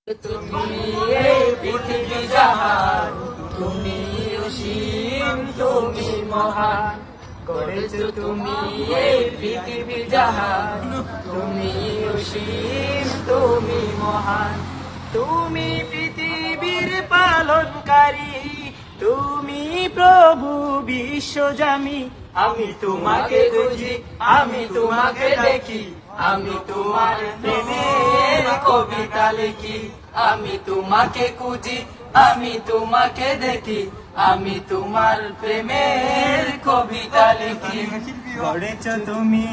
তুমি এই পৃথিবী জাহান, তুমি অসীম, তুমি মহান। করেছো তুমি এই পৃথিবী জাহান, তুমি অসীম, তুমি মহান। তুমি পৃথিবীর পালনকারী, তুমি প্রভু বিশ্বজামি। আমি তোমাকে খুঁজি, আমি তোমাকে দেখি, আমি তোমার প্রেমের কবিতা লিখি। আমি তোমাকে খুঁজি, আমি তোমাকে দেখি, আমি তোমার প্রেমের কবিতা লিখি। গড়েছ তুমি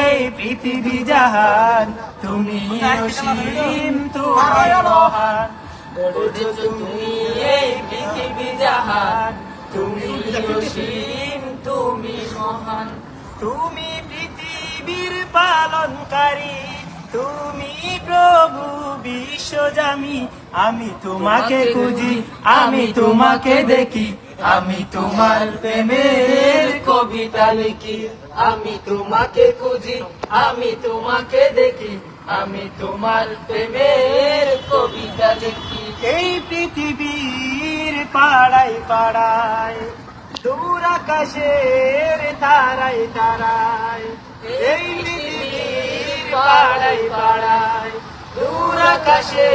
এই পৃথিবী জাহান, তুমি অসীম, তুমি মহান। গড়েছ তুমি এই পৃথিবী জাহান, তুমি অসীম, তুমি মহান। তুমি পৃথিবীর পালনকারী, তুমি প্রভু বিশ্বজামি। আমি তোমাকে খুঁজি, আমি তোমাকে দেখি, আমি তোমার প্রেমের কবিতা লিখি। আমি তোমাকে খুঁজি, আমি তোমাকে দেখি, আমি তোমার প্রেমের কবিতা লিখি। এই পৃথিবীর পাড়ায় পাড়ায়, দূর আকাশের তারায় তারায়, এই পৃথিবীর পাড়ায় পাড়ায়, দূর আকাশে